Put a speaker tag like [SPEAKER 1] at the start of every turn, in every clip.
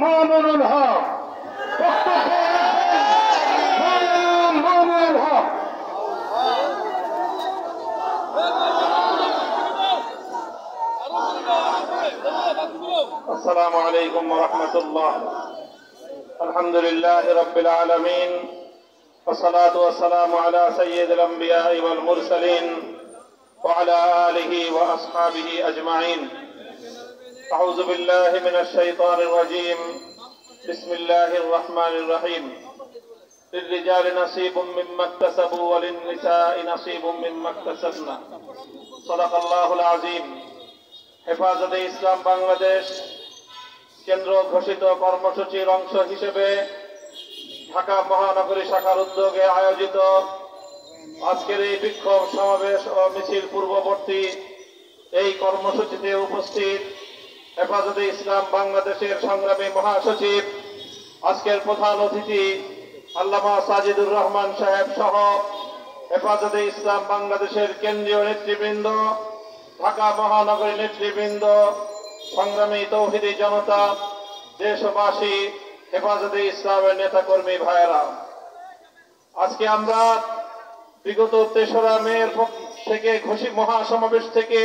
[SPEAKER 1] মামুনুল হক। মামুনুল হক। আসসালামু আলাইকুম ওয়া রাহমাতুল্লাহ। আলহামদুলিল্লাহি রাব্বিল আলামিন ওয়া সালাতু ওয়া সালামু আলা সাইয়্যিদিল আমবিয়া'i ওয়াল মুরসালিন ওয়া আলা আলিহি ওয়া আসহাবিহি আজমাইন। আউযু বিল্লাহি মিনাশ শাইতানির রাজীম। বিসমিল্লাহির রহমানির রহিম। লিররিজালি নাসীবুম মিম্মা ইকতাসাবু ওয়া লিন-নিসাই নাসীবুম মিম্মা ইকতাসাবনা। সাদাকাল্লাহুল আযীম। হেফাজতে ইসলাম বাংলাদেশ কেন্দ্র ঘোষিত কর্মসূচির অংশ হিসেবে ঢাকা মহানগরী শাখার উদ্যোগে আয়োজিত আজকের এই বিক্ষোভ সমাবেশ ও মিছিল পূর্ববর্তী এই কর্মসূচিতে উপস্থিত হেফাজতে ইসলাম বাংলাদেশের সংগ্রামী মহাসচিব, আজকের প্রধান অতিথি আল্লামা সাজিদুর রহমান সাহেব সহ হেফাজতে ইসলাম বাংলাদেশের কেন্দ্রীয় নেতৃবৃন্দ, ঢাকা মহানগরী নেতৃবৃন্দ, সংগ্রামী তৌহিদি জনতা, দেশবাসী, হেফাজতে ইসলামের নেতাকর্মী ভাইয়েরা, আজকে আমরা বিগত ৩রা মের থেকে মহাসমাবেশ থেকে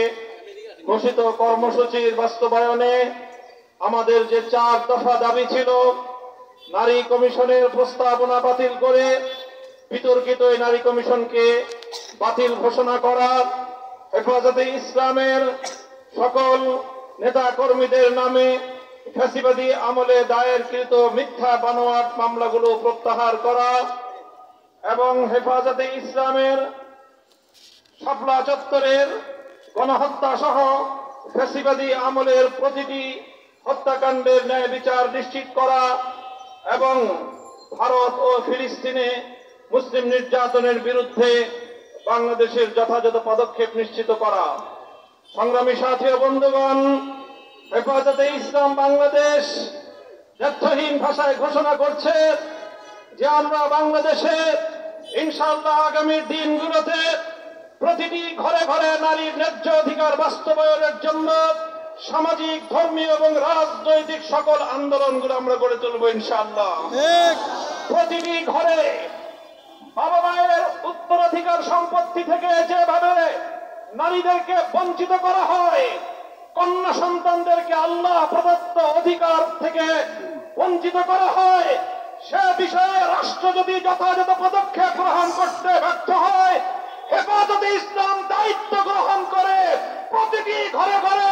[SPEAKER 1] ঘোষিত কর্মসূচির বাস্তবায়নে আমাদের যে 4 দফা দাবি ছিল, নারী কমিশনের প্রস্তাবনা বাতিল করে বিতর্কিত এই নারী কমিশনকে বাতিল ঘোষণা করা, হেফাজতে ইসলামের সকল নেতা কর্মীদের নামে ফ্যাসিবাদী আমলে দায়েরকৃত মিথ্যা বানোয়াট মামলাগুলো প্রত্যাহার করা এবং হেফাজতে ইসলামের শাপলা চত্বরের গণহত্যা সহ ফ্যাসিবাদী আমলের প্রতিটি হত্যাকাণ্ডের ন্যায় বিচার নিশ্চিত করা এবং ভারত ও ফিলিস্তিনে মুসলিম নির্যাতনের বিরুদ্ধে বাংলাদেশের যথাযথ পদক্ষেপ নিশ্চিত করা। সংগ্রামী সাথী ও বন্ধুগণ, হেফাজতে ইসলাম বাংলাদেশ দ্ব্যর্থহীন ভাষায় ঘোষণা করছে যে আমরা বাংলাদেশে ইনশাআল্লাহ আগামী দিনগুলোতে প্রতিটি ঘরে ঘরে নারীর ন্যায্য অধিকার বাস্তবায়নের জন্য সামাজিক, ধর্মীয় এবং রাজনৈতিক সকল আন্দোলনগুলো আমরা গড়ে তুলব ইনশাআল্লাহ। প্রতিটি ঘরে বাবা মায়ের উত্তরাধিকার সম্পত্তি থেকে যেভাবে নারীদেরকে বঞ্চিত করা হয়, কন্যা সন্তানদেরকে আল্লাহ প্রদত্ত অধিকার থেকে বঞ্চিত করা হয়, সে বিষয়ে রাষ্ট্র যদি যথাযথ পদক্ষেপ গ্রহণ করতে ব্যর্থ হয়, হেফাজতে ইসলাম দায়িত্ব গ্রহণ করে প্রতিটি ঘরে ঘরে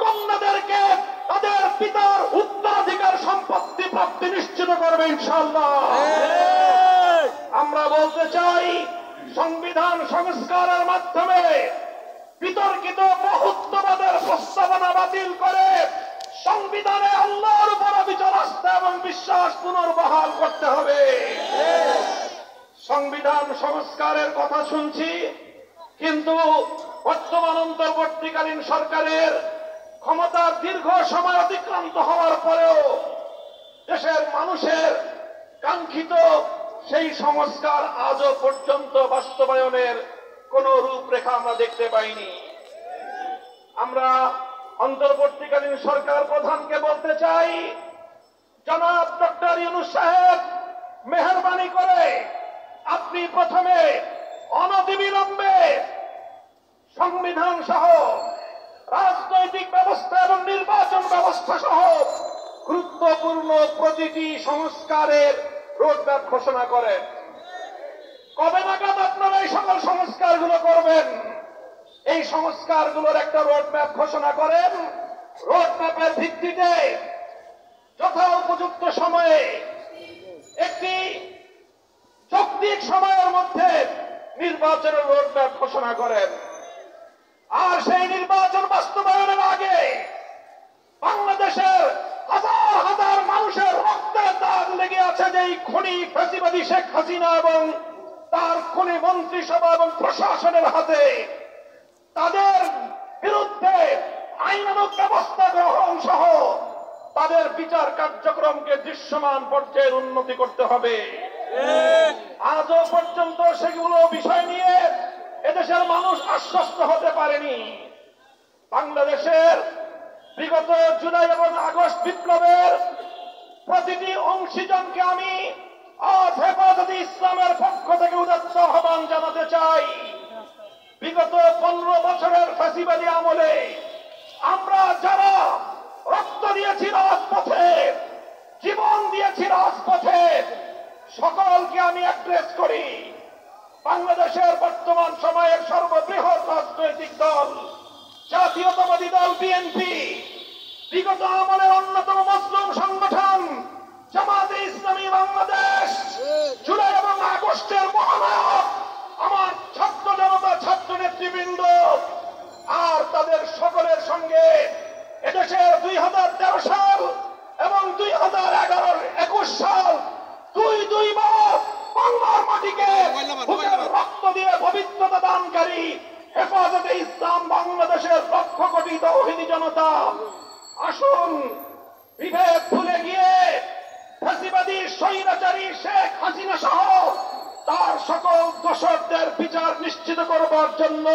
[SPEAKER 1] কন্যাদেরকে তাদের পিতার উত্তরাধিকার সম্পত্তি প্রাপ্তি নিশ্চিত করবে ইনশাআল্লাহ। আমরা বলতে চাই, সংবিধান সংস্কারের মাধ্যমে বিতর্কিত বহুত্ববাদের প্রস্তাবনা বাতিল করে সংবিধানে আল্লাহর উপর বিচার আস্থা এবং বিশ্বাস পুনর্বহাল করতে হবে। সংবিধান সংস্কারের কথা শুনছি, কিন্তু বর্তমান অন্তর্বর্তীকালীন সরকারের ক্ষমতার দীর্ঘ সময় অতিক্রান্ত হওয়ার পরেও দেশের মানুষের কাঙ্ক্ষিত সেই সংস্কার আজও পর্যন্ত বাস্তবায়নের কোন রূপরেখা আমরা দেখতে পাইনি। আমরা অন্তর্বর্তীকালীন সরকার প্রধানকে বলতে চাই, জনাব ডক্টর ইউনূস সাহেব, মেহেরবানি করে আপনি প্রথমে অনতিবিলম্বে সংবিধান সহ রাজনৈতিক ব্যবস্থা এবং নির্বাচন ব্যবস্থা সহ গুরুত্বপূর্ণ প্রতিটি সংস্কারের রোডম্যাপ ঘোষণা করেন। কবে নাগাদ আপনারা এই সকল সংস্কারগুলো করবেন? এই সংস্কারগুলোর একটা রোডম্যাপ ঘোষণা করেন। রোডম্যাপের ভিত্তিতে যথা উপযুক্ত সময়ে একটি যৌক্তিক সময়ের মধ্যে নির্বাচনের রোডম্যাপ ঘোষণা করেন। আর সেই নির্বাচন বাস্তবায়নের আগে বাংলাদেশের হাজার হাজার মানুষের রক্তের দাগ লেগে আছে যেই খুনি ফ্যাসিবাদী শেখ হাসিনা এবং তার খুনি মন্ত্রিসভা এবং প্রশাসনের হাতে, তাদের বিরুদ্ধে আইনানুগ ব্যবস্থা গ্রহণ সহ তাদের বিচার কার্যক্রমকে দৃশ্যমান পর্যায়ের উন্নতি করতে হবে। আজও পর্যন্ত সেগুলো বিষয় নিয়ে এদেশের মানুষ আশ্বস্ত হতে পারেনি। বাংলাদেশের বিগত জুলাই এবং আগস্ট বিপ্লবের প্রতিটি অংশীজনকে আমি আজ হেফাজতে ইসলামের পক্ষ থেকে উদাত্ত আহ্বান জানাতে চাই। বিগত 15 বছরের ফ্যাসিবাদী আমলে আমরা যারা রক্ত দিয়েছি রাজপথে, জীবন দিয়েছি রাজপথে, সকলকে আমি অ্যাড্রেস করি। বাংলাদেশের বর্তমান সময়ের সর্ববৃহৎ রাজনৈতিক দল জাতীয়তাবাদী দল বিএনপি, বিগত আমলের অন্যতম মজলুম সংগঠন জামাতে ইসলামী বাংলাদেশ, জুলাই এবং আগস্টের মহানায়ক আমার ছাত্র জনতা, ছাত্র নেতৃবৃন্দ, আর তাদের সকলের সঙ্গে এদেশের 2013 সাল এবং 2011-21 সাল দুই বার বাংলার মাটিকে বুকের রক্ত দিয়ে পবিত্রতা দানকারী হেফাজতে ইসলাম বাংলাদেশের লক্ষ কোটি তৌহিদি জনতা, আসুন বিভেদ ভুলে গিয়ে ফ্যাসিবাদী স্বৈরাচারী শেখ হাসিনা সহ তার সকল দোষরদের বিচার নিশ্চিত করবার জন্য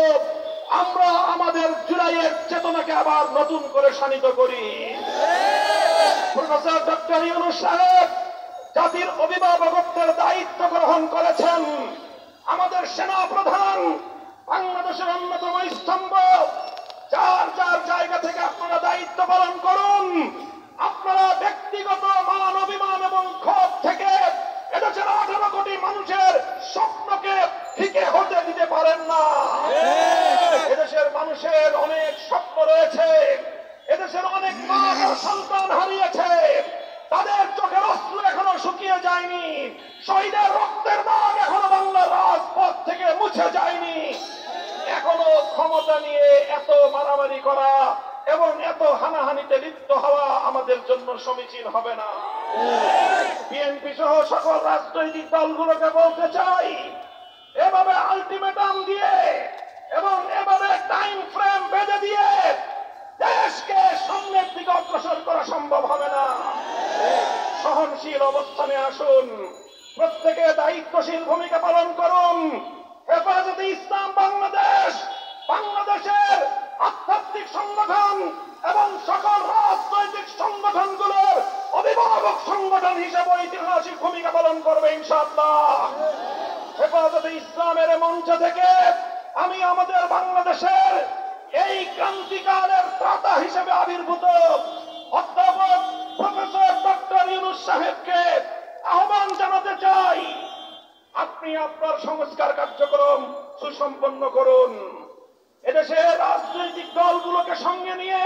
[SPEAKER 1] আমরা আমাদের জুলাইয়ের চেতনাকে আবার নতুন করে শানিত করি। প্রফেসর ডক্টর ইউনূস সাহেব জাতির অভিভাবকত্বের দায়িত্ব গ্রহণ করেছেন। আমাদের সেনা প্রধান, বাংলাদেশের অন্যতম স্তম্ভ, যার যার জায়গা থেকে আপনারা দায়িত্ব পালন করুন। আপনারা ব্যক্তিগত মান অভিমান এবং ক্ষোভ থেকে এদেশের 18 কোটি মানুষের স্বপ্নকে ফিকে হতে দিতে পারেন না। এদেশের মানুষের অনেক স্বপ্ন রয়েছে, এদেশের অনেক মা ও সন্তান হারিয়েছে, তাদের চোখের অশ্রু এখনো শুকিয়ে যায়নি, শহীদের রক্তের দাগ এখনো বাংলার রাজপথ থেকে মুছে যায়নি। এখনো ক্ষমতা নিয়ে এত মারামারি করা এবং এত হানাহানিতে লিপ্ত হওয়া আমাদের জন্য সমীচীন হবে না। বিএনপি সহ সকল রাজনৈতিক দলগুলোকে বলতে চাই, এভাবে আলটিমেটাম দিয়ে এবং এভাবে টাইম ফ্রেম বেঁধে দিয়ে দেশকে সামনের দিকে অগ্রসর করা সম্ভব হবে না। সহনশীল অবস্থানে আসুন, প্রত্যেকে দায়িত্বশীল ভূমিকা পালন করুন। হেফাজতে ইসলাম বাংলাদেশ বাংলাদেশের আধ্যাত্মিক সংগঠন এবং সকল রাজনৈতিক সংগঠনগুলোর অভিভাবক সংগঠন হিসেবে ঐতিহাসিক ভূমিকা পালন করবে ইনশাআল্লাহ। হেফাজতে ইসলামের মঞ্চ থেকে আমি আমাদের বাংলাদেশের এই ক্রান্তিকালের ত্রাতা হিসেবে আবির্ভূত অধ্যাপক প্রফেসর ডক্টর ইউনূস সাহেবকে আহ্বান জানাতে চাই, আপনি আপনার সংস্কার কার্যক্রম সুসম্পন্ন করুন। এদেশের রাজনৈতিক দলগুলোকে সঙ্গে নিয়ে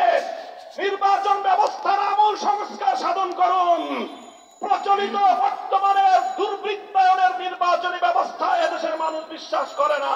[SPEAKER 1] নির্বাচন ব্যবস্থার আমূল সংস্কার সাধন করুন। প্রচলিত বর্তমানের দুর্বৃত্তায়নের নির্বাচনী ব্যবস্থায় এদেশের মানুষ বিশ্বাস করে না।